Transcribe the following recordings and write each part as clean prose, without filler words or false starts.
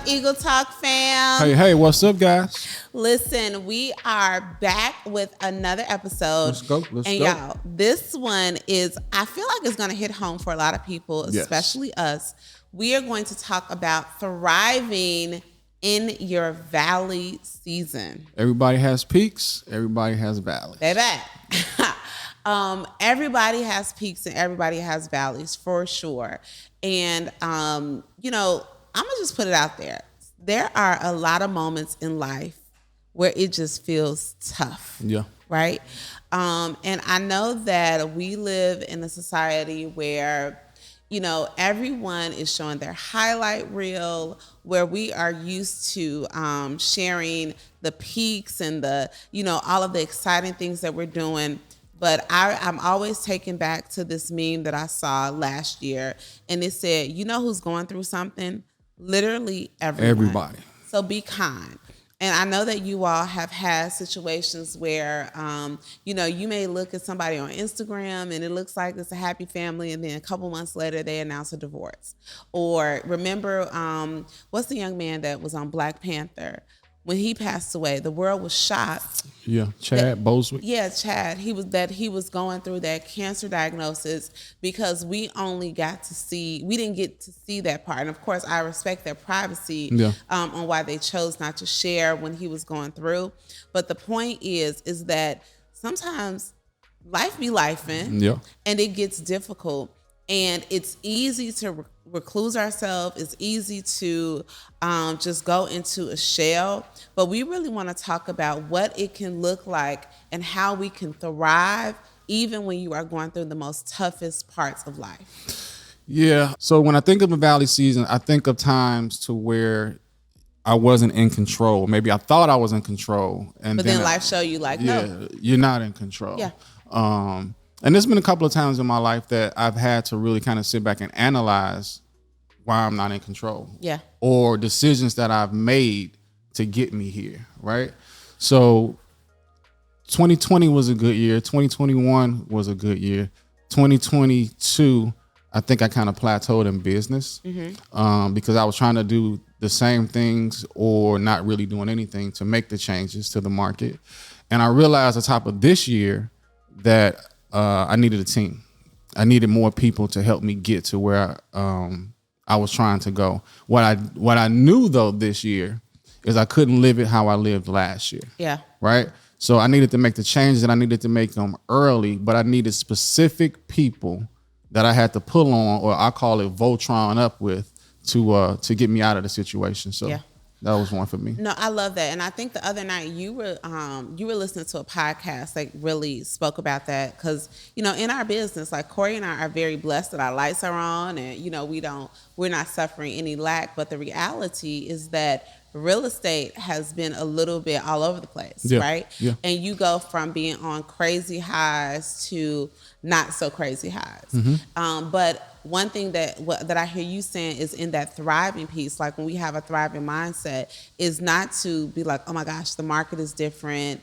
Eagle Talk fam? Hey, what's up, guys? Listen, we are back with another episode. Let's go. Y'all, this one is, I feel like it's going to hit home for a lot of people, especially us. We are going to talk about thriving in your valley season. Everybody has peaks. Everybody has valleys. Baby. Everybody has peaks and everybody has valleys for sure. And, I'm going to just put it out there. There are a lot of moments in life where it just feels tough. Yeah. Right? And I know that we live in a society where, everyone is showing their highlight reel, where we are used to sharing the peaks and the, all of the exciting things that we're doing. But I'm always taken back to this meme that I saw last year. And it said, who's going through something? Literally everyone. Everybody. So be kind. And I know that you all have had situations where, you may look at somebody on Instagram and it looks like it's a happy family, and then a couple months later they announce a divorce. Or remember, what's the young man that was on Black Panther? When he passed away, the world was shocked. Yeah, Chad Boswick. Yeah, Chad. He was going through that cancer diagnosis because we didn't get to see that part. And of course, I respect their privacy on why they chose not to share when he was going through. But the point is that sometimes life be lifing, and it gets difficult. And it's easy to recluse ourselves. It's easy to just go into a shell. But we really want to talk about what it can look like and how we can thrive even when you are going through the most toughest parts of life. Yeah. So when I think of a valley season, I think of times to where I wasn't in control. Maybe I thought I was in control. But then life showed you no. You're not in control. Yeah. And there's been a couple of times in my life that I've had to really kind of sit back and analyze why I'm not in control. Yeah. Or decisions that I've made to get me here, right? So 2020 was a good year. 2021 was a good year. 2022, I think I kind of plateaued in business because I was trying to do the same things or not really doing anything to make the changes to the market. And I realized at the top of this year that I needed a team. I needed more people to help me get to where I was trying to go. What I knew though this year is I couldn't live it how I lived last year. Yeah. Right. So I needed to make the changes, and I needed to make them early. But I needed specific people that I had to pull on, or I call it Voltron up with, to get me out of the situation. So. Yeah. That was one for me. No, I love that. And I think the other night you were listening to a podcast that really spoke about that. Because, in our business, like Corey and I are very blessed that our lights are on and, we're not suffering any lack. But the reality is that real estate has been a little bit all over the place, right? Yeah. And you go from being on crazy highs to not so crazy highs. But one thing that I hear you saying is in that thriving piece, like when we have a thriving mindset, is not to be like, oh my gosh, the market is different,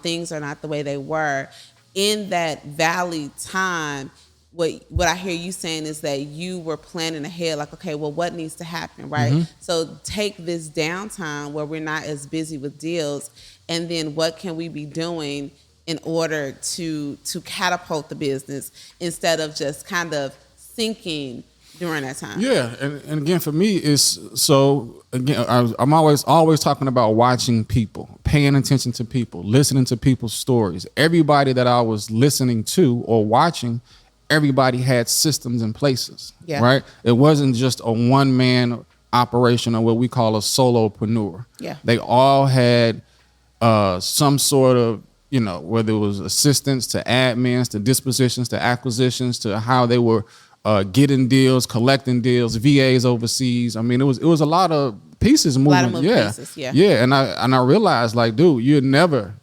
things are not the way they were. In that valley time, what I hear you saying is that you were planning ahead, like, okay, well, what needs to happen, right? So take this downtime where we're not as busy with deals, and then what can we be doing in order to catapult the business instead of just kind of sinking during that time. Yeah, and again, for me, I'm always talking about watching people, paying attention to people, listening to people's stories. Everybody that I was listening to or watching, everybody had systems in places, right? It wasn't just a one-man operation or what we call a solopreneur. Yeah. They all had some sort of, whether it was assistants to admins, to dispositions, to acquisitions, to how they were getting deals, collecting deals, VAs overseas. I mean, it was a lot of pieces moving. A lot of moving pieces, yeah. And I realized, like, dude, you're never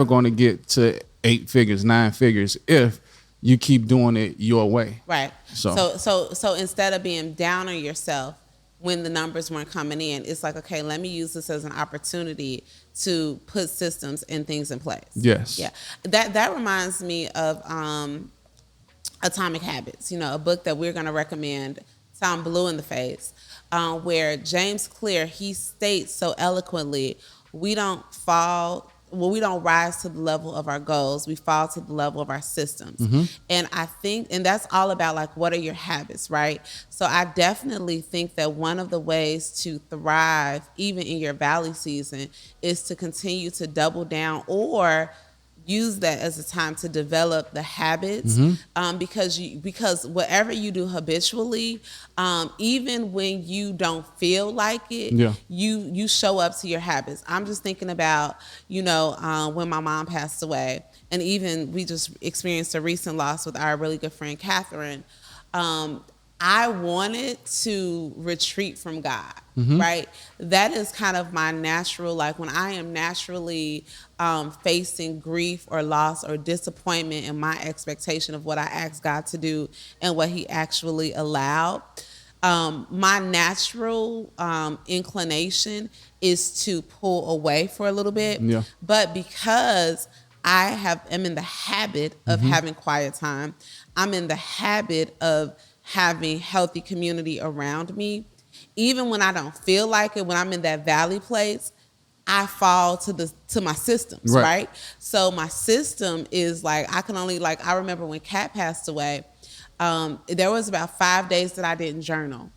going to get to 8 figures, 9 figures if you keep doing it your way. Right. So instead of being down on yourself when the numbers weren't coming in, it's like, okay, let me use this as an opportunity to put systems and things in place. Yes. Yeah. That reminds me of Atomic Habits, a book that we're going to recommend. Sound blue in the face. where James Clear, he states so eloquently, we don't fall. Well, we don't rise to the level of our goals. We fall to the level of our systems. And I think, and that's all about like, what are your habits, right? So I definitely think that one of the ways to thrive, even in your valley season, is to continue to double down or use that as a time to develop the habits, because whatever you do habitually, even when you don't feel like it, you show up to your habits. I'm just thinking about when my mom passed away, and even we just experienced a recent loss with our really good friend Catherine. I wanted to retreat from God, right? That is kind of my natural, like when I am naturally facing grief or loss or disappointment in my expectation of what I asked God to do and what he actually allowed. My natural inclination is to pull away for a little bit, but because I am in the habit of having quiet time, I'm in the habit of having healthy community around me. Even when I don't feel like it, when I'm in that valley place, I fall to my systems, right? So my system is like, I remember when Kat passed away, there was about 5 days that I didn't journal,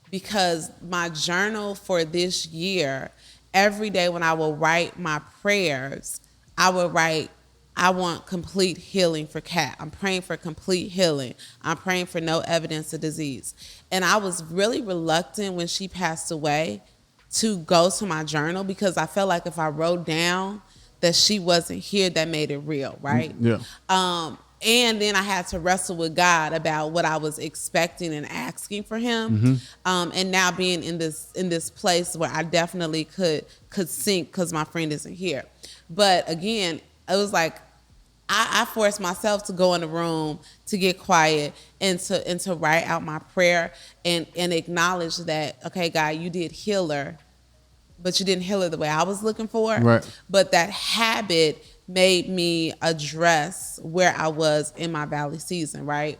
because my journal for this year, every day when I will write my prayers, I would write, I want complete healing for Kat. I'm praying for complete healing. I'm praying for no evidence of disease. And I was really reluctant when she passed away to go to my journal, because I felt like if I wrote down that she wasn't here, that made it real, right? And then I had to wrestle with God about what I was expecting and asking for him. And now being in this place where I definitely could sink because my friend isn't here. But again, it was like I forced myself to go in the room, to get quiet, and to write out my prayer and acknowledge that, okay, God, you did heal her, but you didn't heal her the way I was looking for. Right. But that habit made me address where I was in my valley season, right?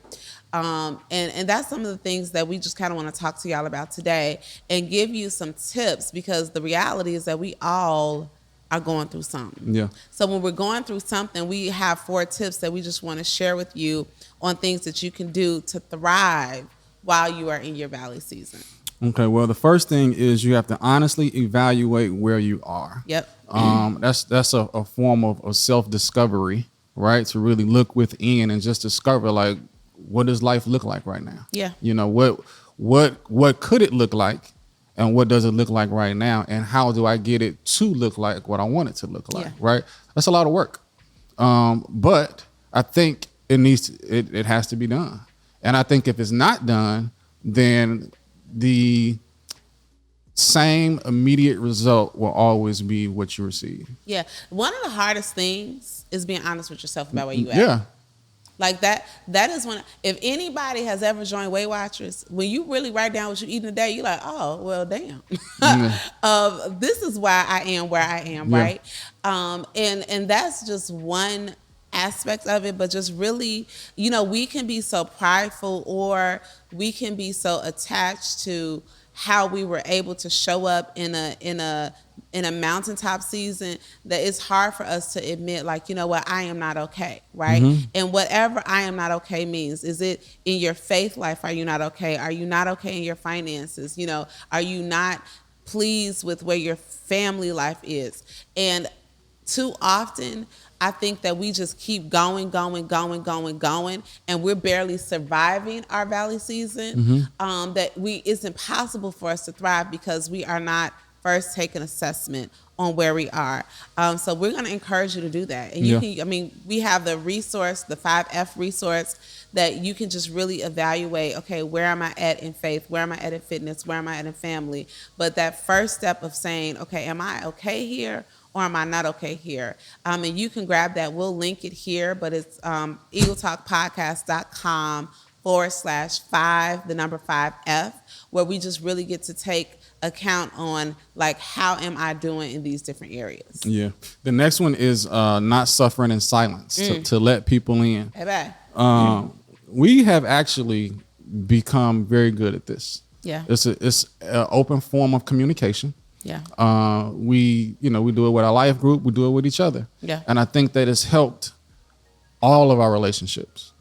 And that's some of the things that we just kind of want to talk to y'all about today and give you some tips, because the reality is that we all are going through something. So when we're going through something, we have 4 tips that we just want to share with you on things that you can do to thrive while you are in your valley season. Okay, well, the first thing is you have to honestly evaluate where you are. That's a form of self-discovery, right? To really look within and just discover, like, what does life look like right now? What could it look like? And what does it look like right now? And how do I get it to look like what I want it to look like, right? That's a lot of work. But I think it has to be done. And I think if it's not done, then the same immediate result will always be what you receive. One of the hardest things is being honest with yourself about where you at. Like that is when, if anybody has ever joined Weight Watchers, when you really write down what you eat in a day, you're like, oh, well, damn. This is why I am where I am, right? And that's just one aspect of it, but just really, we can be so prideful, or we can be so attached to how we were able to show up in a mountaintop season that it's hard for us to admit, like, you know what, I am not okay, right? And whatever I am not okay means, is it in your faith life? Are you not okay? Are you not okay in your finances? Are you not pleased with where your family life is? And too often, I think that we just keep going, and we're barely surviving our valley season. It's impossible for us to thrive because we are not first take an assessment on where we are. So we're going to encourage you to do that. And we have the resource, the 5F resource, that you can just really evaluate, okay, where am I at in faith? Where am I at in fitness? Where am I at in family? But that first step of saying, okay, am I okay here? Or am I not okay here? And you can grab that. We'll link it here, but it's eagletalkpodcast.com/5, the number 5F, where we just really get to take account on, like, how am I doing in these different areas? The next one is not suffering in silence, to let people in. We have actually become very good at this. Yeah. It's an open form of communication. Yeah. We do it with our life group. We do it with each other. Yeah. And I think that it's helped all of our relationships.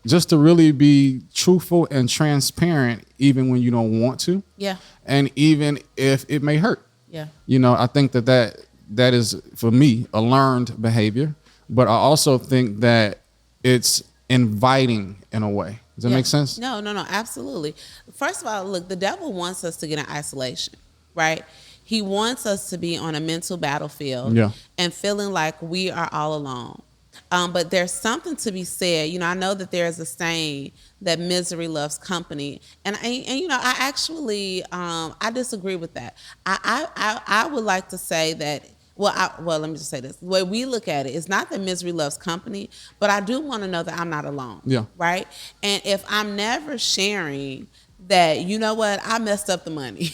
Just to really be truthful and transparent, even when you don't want to. Yeah. And even if it may hurt. Yeah. I think that is, for me, a learned behavior. But I also think that it's inviting in a way. Does that make sense? No, absolutely. First of all, look, the devil wants us to get in isolation, right? He wants us to be on a mental battlefield and feeling like we are all alone. But there's something to be said. I know that there's a saying that misery loves company, and I actually I disagree with that. I would like to say that. Well, let me just say this. The way we look at it is not that misery loves company, but I do want to know that I'm not alone. Yeah. Right. And if I'm never sharing that, I messed up the money,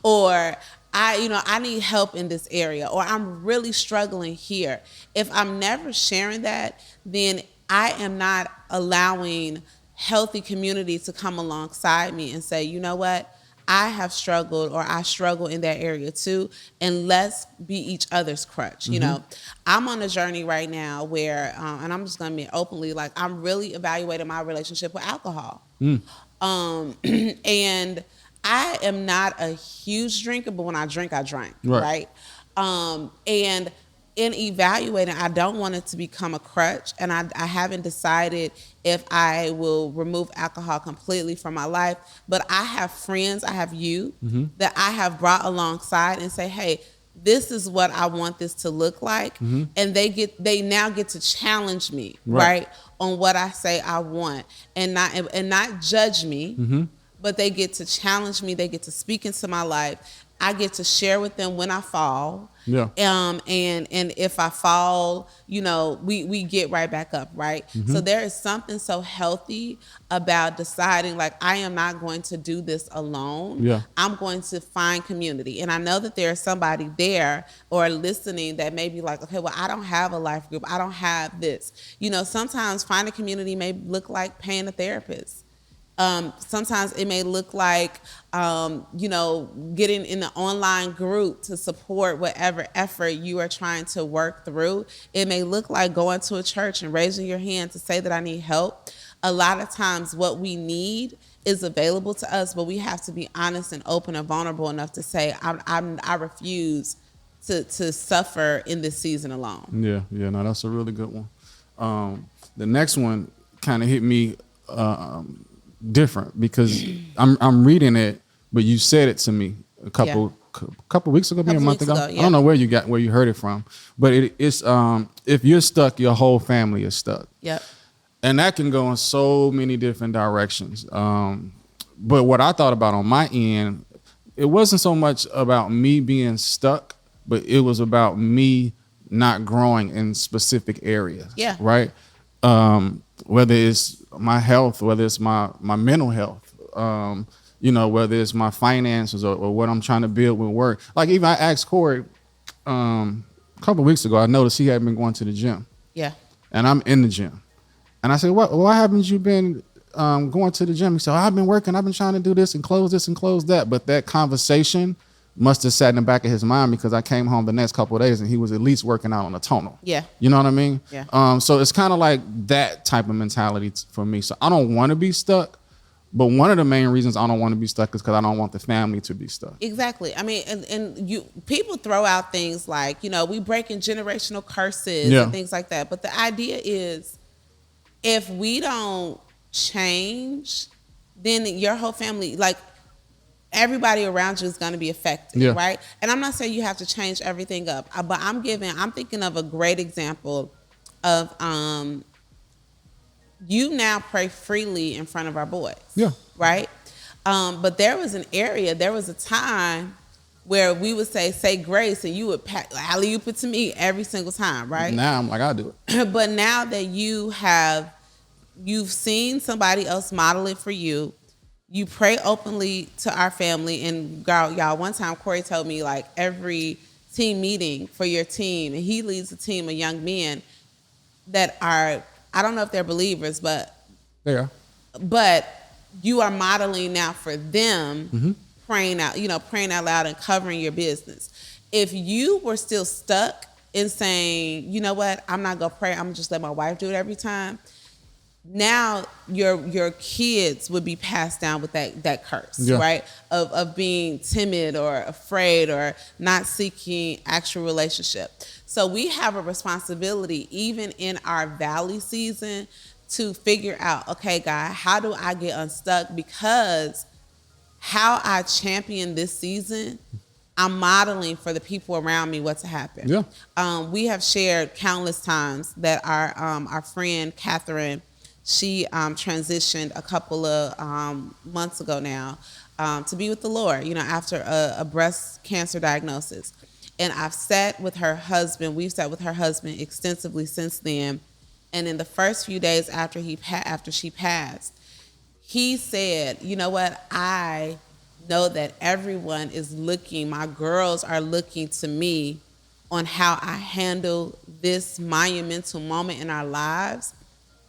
or I need help in this area, or I'm really struggling here. If I'm never sharing that, then I am not allowing healthy community to come alongside me and say, you know what? I have struggled, or I struggle in that area too, and let's be each other's crutch. I'm on a journey right now where, and I'm just gonna be openly, like, I'm really evaluating my relationship with alcohol. And I am not a huge drinker, but when I drink, I drink, right? And in evaluating, I don't want it to become a crutch, and I haven't decided if I will remove alcohol completely from my life. But I have friends, I have you, that I have brought alongside and say, hey, this is what I want this to look like. And they now get to challenge me, right, on what I say I want, and not judge me, but they get to challenge me. They get to speak into my life. I get to share with them when I fall. Yeah. And if I fall, we get right back up, right? So there is something so healthy about deciding, like, I am not going to do this alone. Yeah. I'm going to find community. And I know that there's somebody there or listening that may be like, okay, well, I don't have a life group. I don't have this. Sometimes finding community may look like paying a therapist. Sometimes it may look like, getting in the online group to support whatever effort you are trying to work through. It may look like going to a church and raising your hand to say that I need help. A lot of times what we need is available to us, but we have to be honest and open and vulnerable enough to say, I refuse to suffer in this season alone. Yeah, no, that's a really good one. The next one kind of hit me different because I'm reading it, but you said it to me a couple weeks ago, maybe a month ago. I don't know where you heard it from, but it's if you're stuck, your whole family is stuck. Yep. And that can go in so many different directions. But what I thought about on my end, it wasn't so much about me being stuck, but it was about me not growing in specific areas. Yeah. Right. Whether it's my health, whether it's my mental health, whether it's my finances or what I'm trying to build with work. Like, even I asked Corey a couple of weeks ago, I noticed he had been going to the gym. Yeah. And I'm in the gym. And I said, why haven't you been going to the gym? He said, I've been working. I've been trying to do this and close that. But that conversation must have sat in the back of his mind because I came home the next couple of days and he was at least working out on a tonal. Yeah. You know what I mean? Yeah. So it's kind of like that type of mentality for me. So I don't want to be stuck. But one of the main reasons I don't want to be stuck is because I don't want the family to be stuck. Exactly. I mean, and people throw out things like, we breaking generational curses and things like that. But the idea is, if we don't change, then your whole family, like, everybody around you is going to be affected, right? And I'm not saying you have to change everything up, but I'm thinking of a great example of you now pray freely in front of our boys, right? But there was a time where we would say grace, and you would alley-oop it to me every single time, right? Now I'm like, I'll do it. But now that you've seen somebody else model it for you, you pray openly to our family. And y'all, one time Corey told me, like, every team meeting for your team, and he leads a team of young men that are, I don't know if they're believers, but they are. But you are modeling now for them, praying out loud and covering your business. If you were still stuck in saying, you know what, I'm not gonna pray, I'm gonna just let my wife do it every time, now your kids would be passed down with that curse, right? Of being timid or afraid or not seeking actual relationship. So we have a responsibility, even in our valley season, to figure out, okay, God, how do I get unstuck? Because how I champion this season, I'm modeling for the people around me what to happen. We have shared countless times that our friend Catherine, she transitioned a couple of months ago now to be with the Lord, after a breast cancer diagnosis. And I've sat with her husband. We've sat with her husband extensively since then. And in the first few days after she passed, he said, you know what, I know that everyone is looking, my girls are looking to me on how I handle this monumental moment in our lives.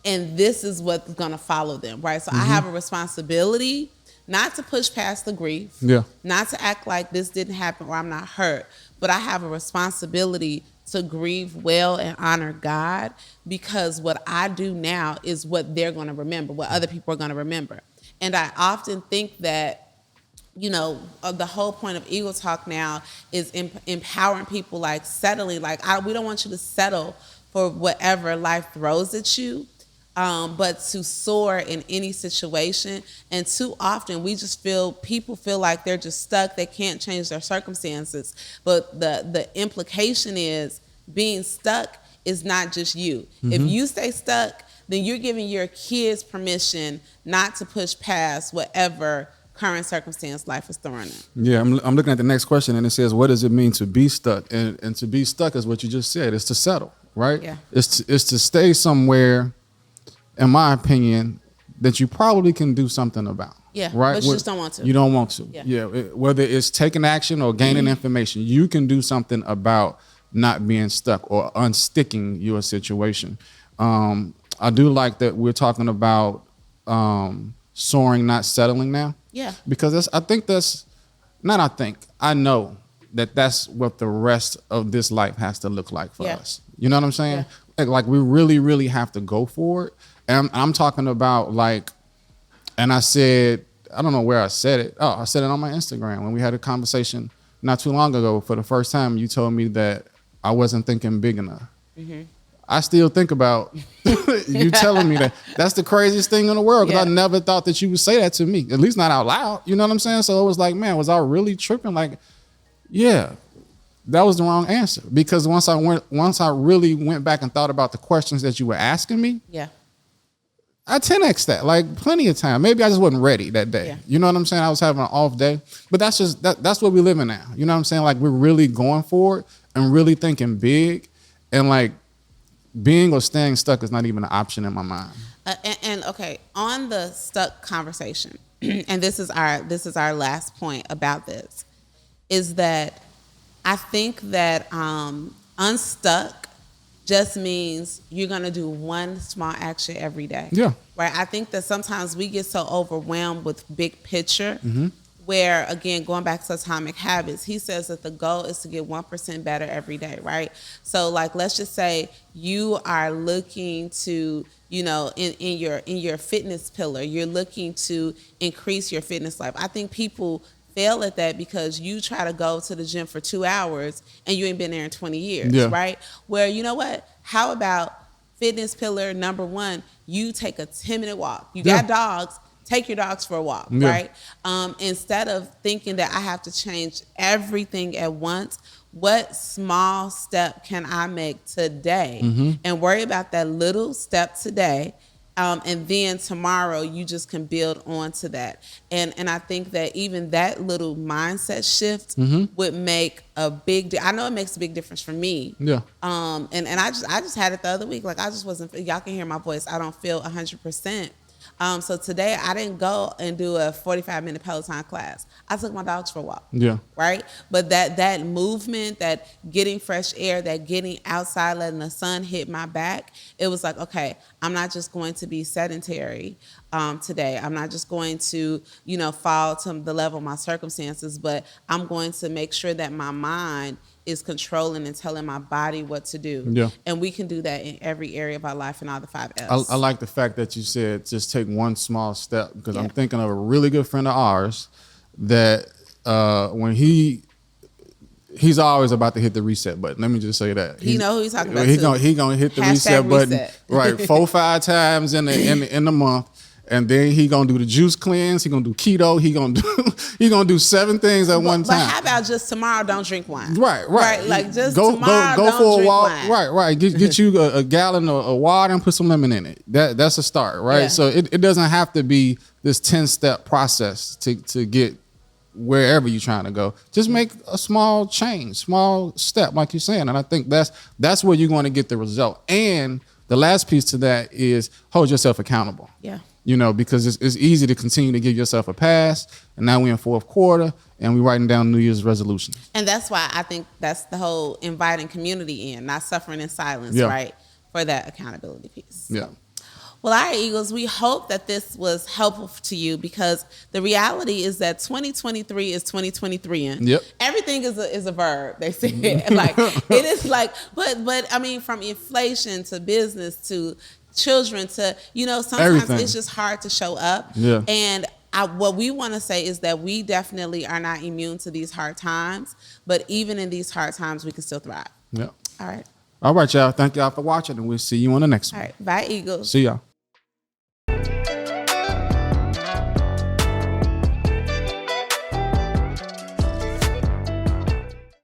And this is what's going to follow them, right? So I have a responsibility not to push past the grief, not to act like this didn't happen or I'm not hurt, but I have a responsibility to grieve well and honor God, because what I do now is what they're going to remember, what other people are going to remember. And I often think that, the whole point of Eagle Talk now is empowering people, like settling. We don't want you to settle for whatever life throws at you, but to soar in any situation. And too often people feel like they're just stuck. They can't change their circumstances. But the implication is being stuck is not just you. If you stay stuck, then you're giving your kids permission not to push past whatever current circumstance life is throwing at. Yeah, I'm looking at the next question, and it says, what does it mean to be stuck? And to be stuck is what you just said. It's to settle, right? Yeah. It's to stay somewhere, in my opinion, that you probably can do something about. Yeah, right? But you just don't want to. You don't want to. Yeah. Whether it's taking action or gaining information, you can do something about not being stuck or unsticking your situation. I do like that we're talking about soaring, not settling now. Yeah. Because I know that that's what the rest of this life has to look like for us. You know what I'm saying? Yeah. Like we really, really have to go for it. And I'm talking about and I said, I don't know where I said it. Oh, I said it on my Instagram when we had a conversation not too long ago. For the first time, you told me that I wasn't thinking big enough. I still think about you telling me that. That's the craziest thing in the world, because I never thought that you would say that to me, at least not out loud. You know what I'm saying? So it was like, man, was I really tripping? Like, yeah, that was the wrong answer. Because once I really went back and thought about the questions that you were asking me, I 10x that, like plenty of time. Maybe I just wasn't ready that day. Yeah. You know what I'm saying? I was having an off day. But that's just that's what we live in now. You know what I'm saying? Like we're really going for it and really thinking big, and like being or staying stuck is not even an option in my mind. And okay, on the stuck conversation, and this is our last point about this, is that I think that unstuck just means you're gonna do one small action every day. Yeah. Right. I think that sometimes we get so overwhelmed with big picture. Where, again, going back to Atomic Habits, he says that the goal is to get 1% better every day, right? So, like, let's just say you are looking to, in your fitness pillar, you're looking to increase your fitness life. I think people fail at that because you try to go to the gym for 2 hours and you ain't been there in 20 years, right? Where, you know what? How about fitness pillar number 1, you take a 10-minute walk. You got dogs. Take your dogs for a walk, right? Instead of thinking that I have to change everything at once, what small step can I make today? And worry about that little step today. And then tomorrow you just can build on to that. And I think that even that little mindset shift would make a big I know it makes a big difference for me. Yeah. And I just had it the other week. Like I just wasn't, y'all can hear my voice. I don't feel 100%. So today I didn't go and do a 45-minute Peloton class. I took my dogs for a walk. Yeah. Right? But that movement, that getting fresh air, that getting outside, letting the sun hit my back, it was like, okay, I'm not just going to be sedentary today. I'm not just going to, fall to the level of my circumstances, but I'm going to make sure that my mind is controlling and telling my body what to do. Yeah. And we can do that in every area of our life in all the 5 F's. I like the fact that you said just take one small step, because Yeah. I'm thinking of a really good friend of ours that when he's always about to hit the reset button. Let me just say that. You know who he's talking about. He gonna hit the reset button right 4-5 times in the month. And then he gonna do the juice cleanse. He gonna do keto. He gonna do 7 things at one time. But how about just tomorrow? Don't drink wine. Right. Like just go tomorrow. Go don't for a drink walk. Wine. Right. Get you a gallon of water and put some lemon in it. That's a start, right? Yeah. So it doesn't have to be this 10-step process to get wherever you're trying to go. Just make a small change, small step, like you're saying. And I think that's where you're going to get the result. And the last piece to that is hold yourself accountable. Yeah. Because it's easy to continue to give yourself a pass. And now we're in fourth quarter and we're writing down New Year's resolutions. And that's why I think that's the whole inviting community in, not suffering in silence, Yeah. right? For that accountability piece. Yeah. Well, all right, Eagles, we hope that this was helpful to you, because the reality is that 2023 is 2023. Yep. Everything is a verb, they say. Like, it is like, but I mean, from inflation to business to children to, sometimes Everything. It's just hard to show up. Yeah. And what we want to say is that we definitely are not immune to these hard times, but even in these hard times, we can still thrive. Yeah. All right. All right, y'all. Thank y'all for watching, and we'll see you on the next one. All right. Bye, Eagles. See y'all.